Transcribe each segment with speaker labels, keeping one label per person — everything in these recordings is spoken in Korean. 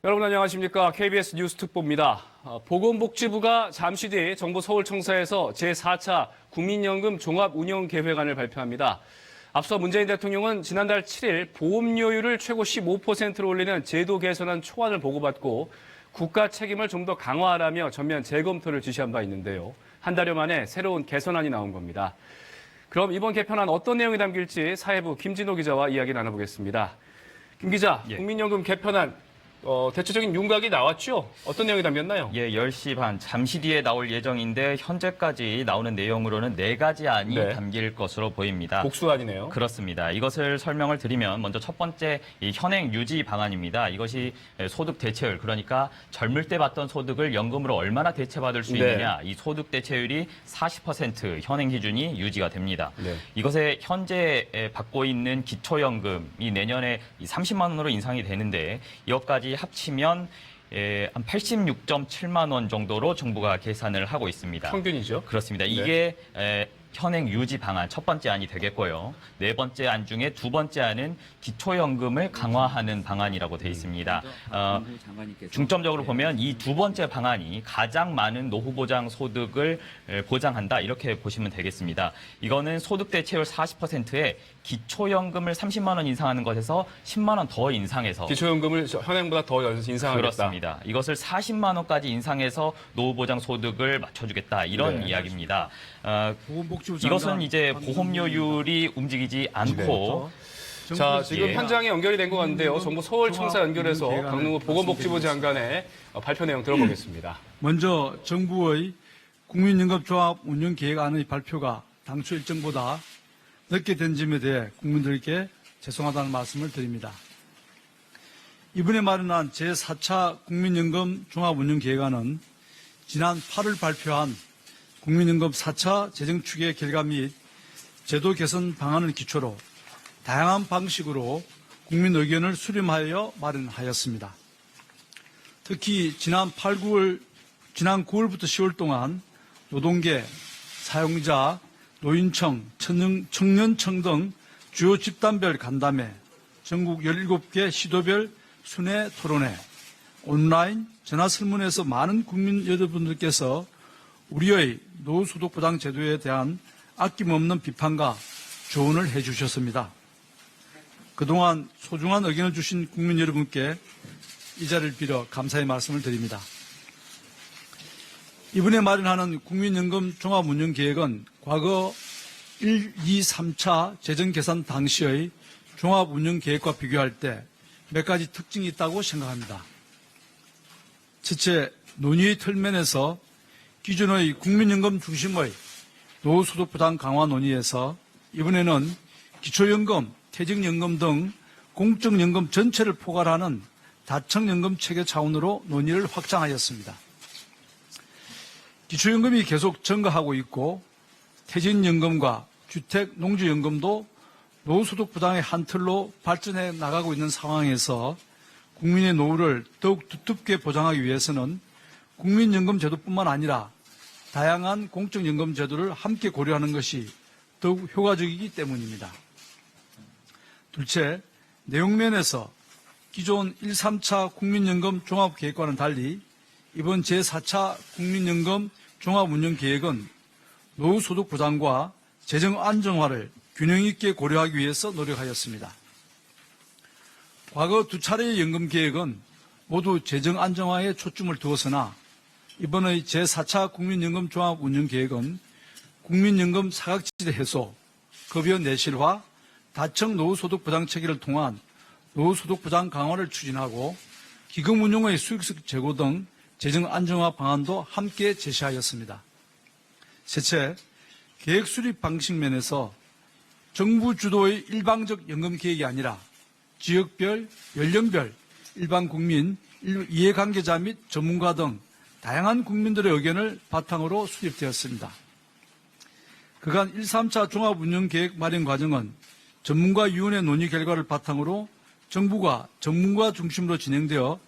Speaker 1: 여러분 안녕하십니까? KBS 뉴스 특보입니다. 보건복지부가 잠시 뒤 정부 서울청사에서 제4차 국민연금 종합운영계획안을 발표합니다. 앞서 문재인 대통령은 지난달 7일 보험료율을 최고 15%로 올리는 제도 개선안 초안을 보고받고 국가 책임을 좀 더 강화하라며 전면 재검토를 지시한 바 있는데요. 한 달여 만에 새로운 개선안이 나온 겁니다. 그럼 이번 개편안 어떤 내용이 담길지 사회부 김진호 기자와 이야기 나눠보겠습니다. 김 기자, 국민연금 개편안 대체적인 윤곽이 나왔죠? 어떤 내용이 담겼나요?
Speaker 2: 10시 반 잠시 뒤에 나올 예정인데 현재까지 나오는 내용으로는 4가지 안이 담길 것으로 보입니다.
Speaker 1: 복수안이네요.
Speaker 2: 그렇습니다. 이것을 설명을 드리면 먼저 첫 번째 이 현행 유지 방안입니다. 이것이 소득 대체율, 그러니까 젊을 때 받던 소득을 연금으로 얼마나 대체받을 수 있느냐, 이 소득 대체율이 40% 현행 기준이 유지가 됩니다. 이것에 현재 받고 있는 기초연금이 내년에 30만 원으로 인상이 되는데 이것까지 합치면 한 86.7만 원 정도로 정부가 계산을 하고 있습니다.
Speaker 1: 평균이죠?
Speaker 2: 그렇습니다. 이게 현행 유지 방안 첫 번째 안이 되겠고요. 네 번째 안 중에 두 번째 안은 기초연금을 강화하는 방안이라고 되어 있습니다. 중점적으로 보면 이 두 번째 방안이 가장 많은 노후보장 소득을 보장한다, 이렇게 보시면 되겠습니다. 이거는 소득 대체율 40%에 기초연금을 30만 원 인상하는 것에서 10만 원 더 인상해서
Speaker 1: 기초연금을 현행보다 더 인상하겠다.
Speaker 2: 그렇습니다. 이것을 40만 원까지 인상해서 노후보장 소득을 맞춰주겠다, 이런 이야기입니다. 이것은 이제 보험료율이 움직이지 않고
Speaker 1: 자, 지금 현장에 연결이 된 것 같은데요. 정부 서울청사 연결해서 강릉호 보건복지부 장관의 발표 내용 들어보겠습니다.
Speaker 3: 먼저 정부의 국민연금 종합운영계획안의 발표가 당초 일정보다 늦게 된 점에 대해 국민들께 죄송하다는 말씀을 드립니다. 이번에 마련한 제4차 국민연금 종합운영계획안은 지난 8월 발표한 국민연금 4차 재정추계 결과 및 제도 개선 방안을 기초로 다양한 방식으로 국민 의견을 수렴하여 마련하였습니다. 특히 지난 9월부터 10월 동안 노동계, 사용자, 노인청, 청년청 등 주요 집단별 간담회, 전국 17개 시도별 순회 토론회, 온라인 전화설문에서 많은 국민 여러분들께서 우리의 노후소득보장 제도에 대한 아낌없는 비판과 조언을 해주셨습니다. 그동안 소중한 의견을 주신 국민 여러분께 이 자리를 빌어 감사의 말씀을 드립니다. 이번에 마련하는 국민연금 종합운영계획은 과거 1, 2, 3차 재정계산 당시의 종합운영계획과 비교할 때 몇 가지 특징이 있다고 생각합니다. 첫째, 논의의 틀면에서 기존의 국민연금 중심의 노후소득 부담 강화 논의에서 이번에는 기초연금, 퇴직연금 등 공적연금 전체를 포괄하는 다층연금 체계 차원으로 논의를 확장하였습니다. 기초연금이 계속 증가하고 있고 퇴직연금과 주택, 농지연금도 노후소득 부담의 한 틀로 발전해 나가고 있는 상황에서 국민의 노후를 더욱 두텁게 보장하기 위해서는 국민연금 제도뿐만 아니라 다양한 공적연금 제도를 함께 고려하는 것이 더욱 효과적이기 때문입니다. 둘째, 내용면에서 기존 1, 3차 국민연금 종합계획과는 달리 이번 제4차 국민연금 종합운영계획은 노후소득 보장과 재정 안정화를 균형 있게 고려하기 위해서 노력하였습니다. 과거 두 차례의 연금계획은 모두 재정 안정화에 초점을 두었으나 이번의 제4차 국민연금 종합운영계획은 국민연금 사각지대 해소, 급여 내실화, 다층 노후소득 보장 체계를 통한 노후소득 보장 강화를 추진하고 기금 운용의 수익성 제고 등 재정 안정화 방안도 함께 제시하였습니다. 셋째, 계획 수립 방식 면에서 정부 주도의 일방적 연금 계획이 아니라 지역별, 연령별, 일반 국민, 이해관계자 및 전문가 등 다양한 국민들의 의견을 바탕으로 수립되었습니다. 그간 1, 3차 종합운영계획 마련 과정은 전문가위원회 논의 결과를 바탕으로 정부와 전문가 중심으로 진행되어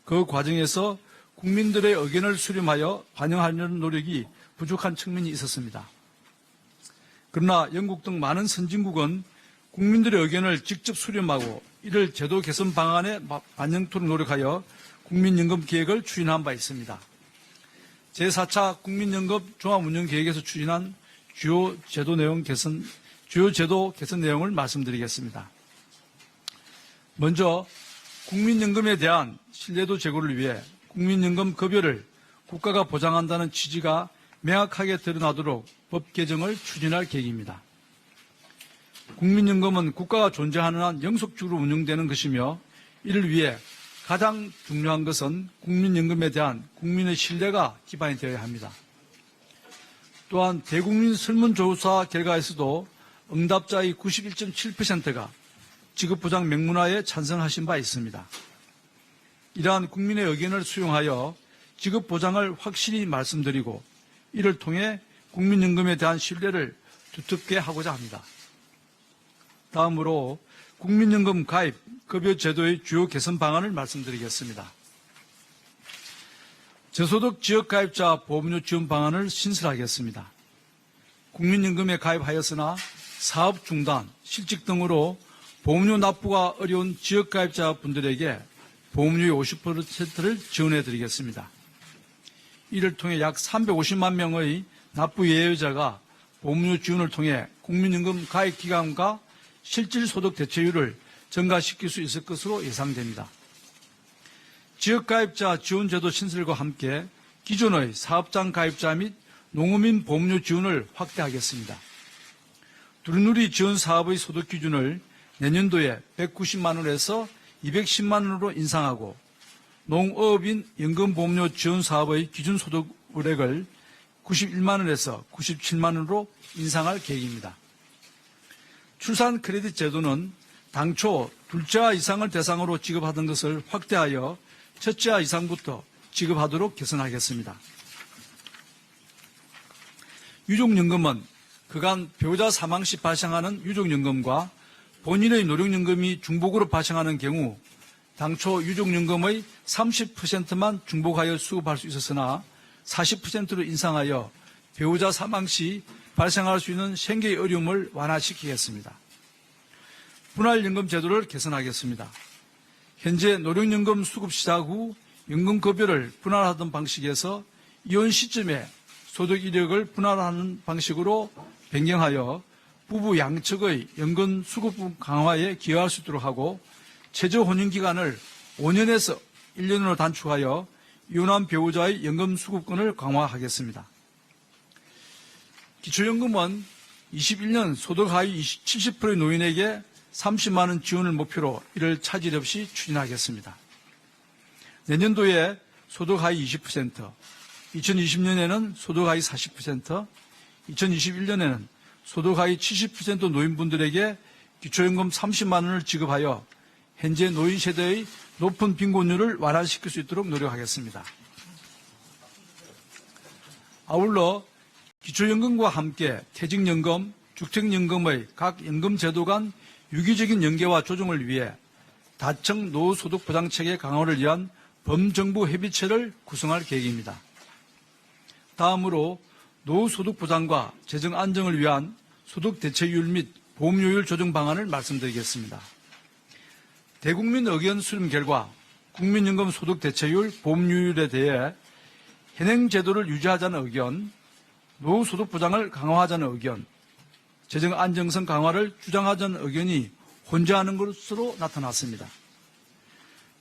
Speaker 3: 그 과정에서 국민들의 의견을 수렴하여 반영하려는 노력이 부족한 측면이 있었습니다. 그러나 영국 등 많은 선진국은 국민들의 의견을 직접 수렴하고 이를 제도 개선 방안에 반영토록 노력하여 국민연금 계획을 추진한 바 있습니다. 제4차 국민연금 종합운영계획에서 추진한 주요 제도 개선 내용을 말씀드리겠습니다. 먼저 국민연금에 대한 신뢰도 제고를 위해 국민연금 급여를 국가가 보장한다는 취지가 명확하게 드러나도록 법 개정을 추진할 계획입니다. 국민연금은 국가가 존재하는 한 영속적으로 운영되는 것이며 이를 위해 가장 중요한 것은 국민연금에 대한 국민의 신뢰가 기반이 되어야 합니다. 또한 대국민 설문조사 결과에서도 응답자의 91.7%가 지급보장 명문화에 찬성하신 바 있습니다. 이러한 국민의 의견을 수용하여 지급보장을 확실히 말씀드리고 이를 통해 국민연금에 대한 신뢰를 두텁게 하고자 합니다. 다음으로 국민연금 가입 급여 제도의 주요 개선 방안을 말씀드리겠습니다. 저소득 지역가입자 보험료 지원 방안을 신설하겠습니다. 국민연금에 가입하였으나 사업 중단, 실직 등으로 보험료 납부가 어려운 지역가입자분들에게 보험료의 50%를 지원해 드리겠습니다. 이를 통해 약 350만 명의 납부 예외자가 보험료 지원을 통해 국민연금 가입 기간과 실질소득 대체율을 증가시킬 수 있을 것으로 예상됩니다. 지역가입자 지원제도 신설과 함께 기존의 사업장 가입자 및 농어민 보험료 지원을 확대하겠습니다. 두루누리 지원 사업의 소득 기준을 내년도에 190만 원에서 210만 원으로 인상하고 농어업인 연금보험료 지원 사업의 기준 소득 우액을 91만 원에서 97만 원으로 인상할 계획입니다. 출산 크레딧 제도는 당초 둘째아 이상을 대상으로 지급하던 것을 확대하여 첫째아 이상부터 지급하도록 개선하겠습니다. 유족연금은 그간 배우자 사망 시 발생하는 유족연금과 본인의 노령연금이 중복으로 발생하는 경우 당초 유족연금의 30%만 중복하여 수급할 수 있었으나 40%로 인상하여 배우자 사망 시 발생할 수 있는 생계의 어려움을 완화시키겠습니다. 분할연금 제도를 개선하겠습니다. 현재 노령연금 수급 시작 후 연금급여를 분할하던 방식에서 이혼 시점에 소득 이력을 분할하는 방식으로 변경하여 부부 양측의 연금 수급 강화에 기여할 수 있도록 하고 최저 혼인 기간을 5년에서 1년으로 단축하여 이혼한 배우자의 연금 수급권을 강화하겠습니다. 기초연금은 21년 소득 하위 70%의 노인에게 30만 원 지원을 목표로 이를 차질 없이 추진하겠습니다. 내년도에 소득 하위 20%, 2020년에는 소득 하위 40%, 2021년에는 소득 하위 70% 노인분들에게 기초연금 30만 원을 지급하여 현재 노인 세대의 높은 빈곤율을 완화시킬 수 있도록 노력하겠습니다. 아울러 기초연금과 함께 퇴직연금, 주택연금의 각 연금제도 간 유기적인 연계와 조정을 위해 다층 노후소득보장체계 강화를 위한 범정부 협의체를 구성할 계획입니다. 다음으로 노후소득보장과 재정 안정을 위한 소득대체율 및 보험료율 조정 방안을 말씀드리겠습니다. 대국민 의견 수렴 결과 국민연금 소득대체율, 보험료율에 대해 현행 제도를 유지하자는 의견, 노후소득보장을 강화하자는 의견, 재정 안정성 강화를 주장하자는 의견이 혼재하는 것으로 나타났습니다.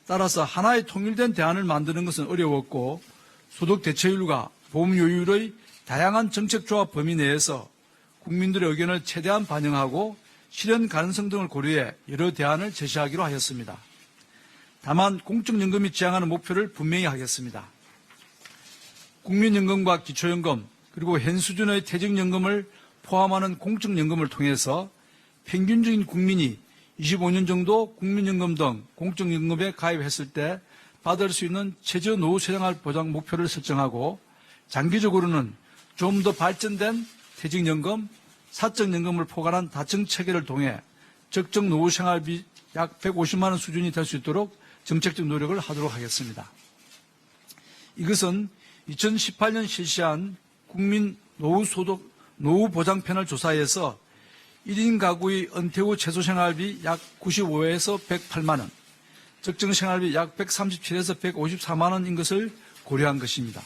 Speaker 3: 따라서 하나의 통일된 대안을 만드는 것은 어려웠고 소득 대체율과 보험료율의 다양한 정책 조합 범위 내에서 국민들의 의견을 최대한 반영하고 실현 가능성 등을 고려해 여러 대안을 제시하기로 하였습니다. 다만 공적연금이 지향하는 목표를 분명히 하겠습니다. 국민연금과 기초연금 그리고 현 수준의 퇴직연금을 포함하는 공적연금을 통해서 평균적인 국민이 25년 정도 국민연금 등 공적연금에 가입했을 때 받을 수 있는 최저 노후 생활 보장 목표를 설정하고 장기적으로는 좀 더 발전된 퇴직연금, 사적연금을 포괄한 다층 체계를 통해 적정 노후 생활비 약 150만 원 수준이 될 수 있도록 정책적 노력을 하도록 하겠습니다. 이것은 2018년 실시한 국민 노후 보장 패널 조사에서 1인 가구의 은퇴 후 최소 생활비 약 95에서 108만 원, 적정 생활비 약 137에서 154만 원인 것을 고려한 것입니다.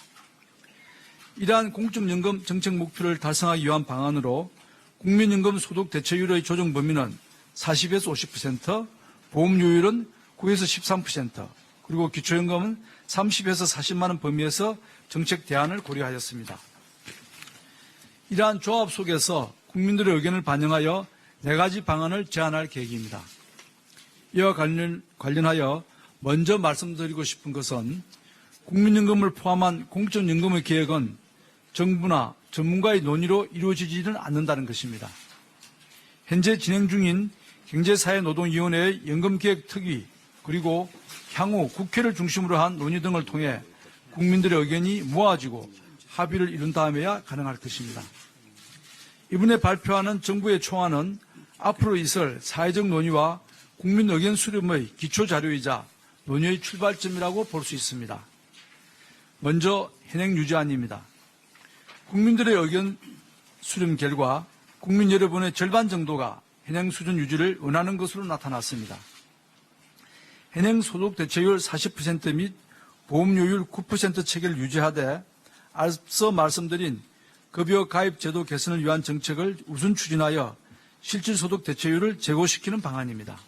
Speaker 3: 이러한 공적연금 정책 목표를 달성하기 위한 방안으로 국민연금 소득 대체율의 조정 범위는 40에서 50%, 보험료율은 9에서 13%, 그리고 기초연금은 30에서 40만 원 범위에서 정책 대안을 고려하였습니다. 이러한 조합 속에서 국민들의 의견을 반영하여 4가지 방안을 제안할 계획입니다. 이와 관련하여 먼저 말씀드리고 싶은 것은 국민연금을 포함한 공적연금의 계획은 정부나 전문가의 논의로 이루어지지는 않는다는 것입니다. 현재 진행 중인 경제사회노동위원회의 연금계획특위 그리고 향후 국회를 중심으로 한 논의 등을 통해 국민들의 의견이 모아지고 합의를 이룬 다음에야 가능할 것입니다. 이번에 발표하는 정부의 초안은 앞으로 있을 사회적 논의와 국민 의견 수렴의 기초자료이자 논의의 출발점이라고 볼 수 있습니다. 먼저 현행 유지안입니다. 국민들의 의견 수렴 결과 국민 여러분의 절반 정도가 현행 수준 유지를 원하는 것으로 나타났습니다. 현행 소득 대체율 40% 및 보험료율 9% 체계를 유지하되 앞서 말씀드린 급여 가입 제도 개선을 위한 정책을 우선 추진하여 실질소득 대체율을 제고시키는 방안입니다.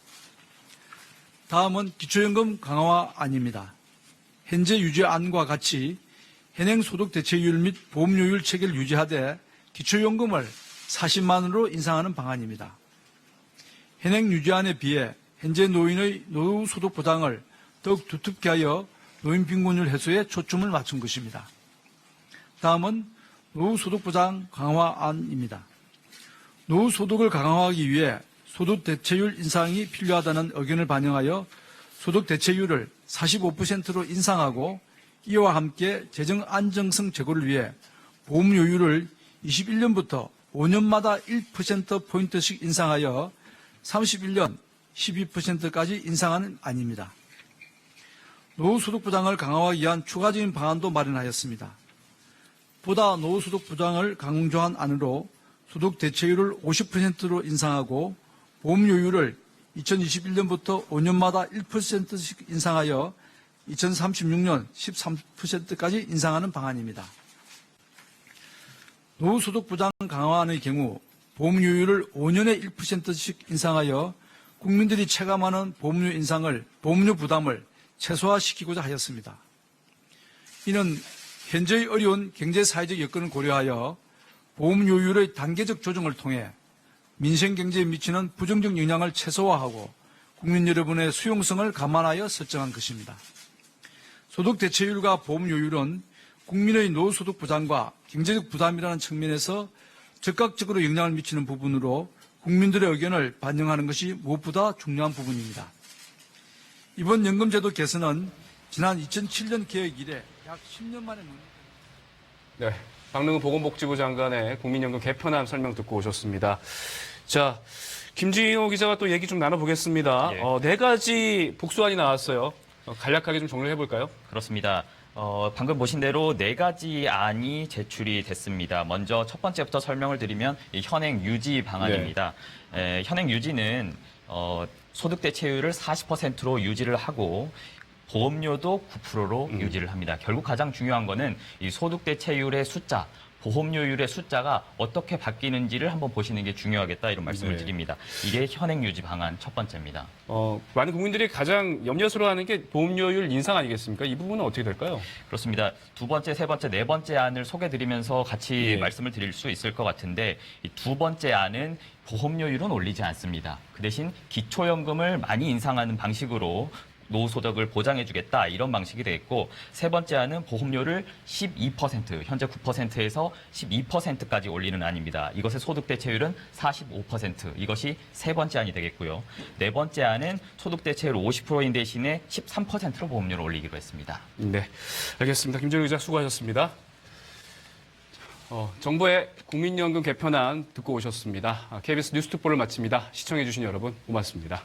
Speaker 3: 다음은 기초연금 강화안입니다. 현재 유지안과 같이 현행 소득 대체율 및 보험료율 체계를 유지하되 기초연금을 40만 원으로 인상하는 방안입니다. 현행 유지안에 비해 현재 노인의 노후 소득 보장을 더욱 두텁게 하여 노인 빈곤율 해소에 초점을 맞춘 것입니다. 다음은 노후 소득 보장 강화안입니다. 노후 소득을 강화하기 위해 소득 대체율 인상이 필요하다는 의견을 반영하여 소득 대체율을 45%로 인상하고 이와 함께 재정 안정성 제고를 위해 보험료율을 21년부터 5년마다 1%포인트씩 인상하여 31년 12%까지 인상하는 안입니다. 노후소득 보장을 강화하기 위한 추가적인 방안도 마련하였습니다. 보다 노후소득 보장을 강조한 안으로 소득 대체율을 50%로 인상하고 보험료율을 2021년부터 5년마다 1%씩 인상하여 2036년 13%까지 인상하는 방안입니다. 노후소득 보장 강화안의 경우 보험료율을 5년에 1%씩 인상하여 국민들이 체감하는 보험료 부담을 최소화시키고자 하였습니다. 이는 현재의 어려운 경제사회적 여건을 고려하여 보험료율의 단계적 조정을 통해 민생경제에 미치는 부정적 영향을 최소화하고 국민 여러분의 수용성을 감안하여 설정한 것입니다. 소득 대체율과 보험료율은 국민의 노후소득 보장과 경제적 부담이라는 측면에서 적극적으로 영향을 미치는 부분으로 국민들의 의견을 반영하는 것이 무엇보다 중요한 부분입니다. 이번 연금제도 개선은 지난 2007년 개혁 이래 약 10년 만에
Speaker 1: 네, 박능훈 보건복지부 장관의 국민연금 개편안 설명 듣고 오셨습니다. 자, 김진호 기자가 또 얘기 좀 나눠보겠습니다.
Speaker 2: 예.
Speaker 1: 4가지 복수안이 나왔어요. 간략하게 좀 정리를 해볼까요?
Speaker 2: 그렇습니다. 방금 보신 대로 4가지 안이 제출이 됐습니다. 먼저 첫 번째부터 설명을 드리면 이 현행 유지 방안입니다. 현행 유지는 소득 대체율을 40%로 유지를 하고 보험료도 9%로 유지를 합니다. 결국 가장 중요한 거는 이 소득 대체율의 숫자, 보험료율의 숫자가 어떻게 바뀌는지를 한번 보시는 게 중요하겠다 이런 말씀을 드립니다. 이게 현행 유지 방안 첫 번째입니다.
Speaker 1: 많은 국민들이 가장 염려스러워하는 게 보험료율 인상 아니겠습니까? 이 부분은 어떻게 될까요?
Speaker 2: 그렇습니다. 두 번째, 세 번째, 네 번째 안을 소개드리면서 같이 말씀을 드릴 수 있을 것 같은데 이 두 번째 안은 보험료율은 올리지 않습니다. 그 대신 기초연금을 많이 인상하는 방식으로 노후소득을 보장해주겠다 이런 방식이 되겠고 세 번째 안은 보험료를 12% 현재 9%에서 12%까지 올리는 안입니다. 이것의 소득 대체율은 45% 이것이 세 번째 안이 되겠고요. 네 번째 안은 소득 대체율 50%인 대신에 13%로 보험료를 올리기로 했습니다.
Speaker 1: 네, 알겠습니다. 김진호 기자 수고하셨습니다. 정부의 국민연금 개편안 듣고 오셨습니다. KBS 뉴스특보를 마칩니다. 시청해주신 여러분 고맙습니다.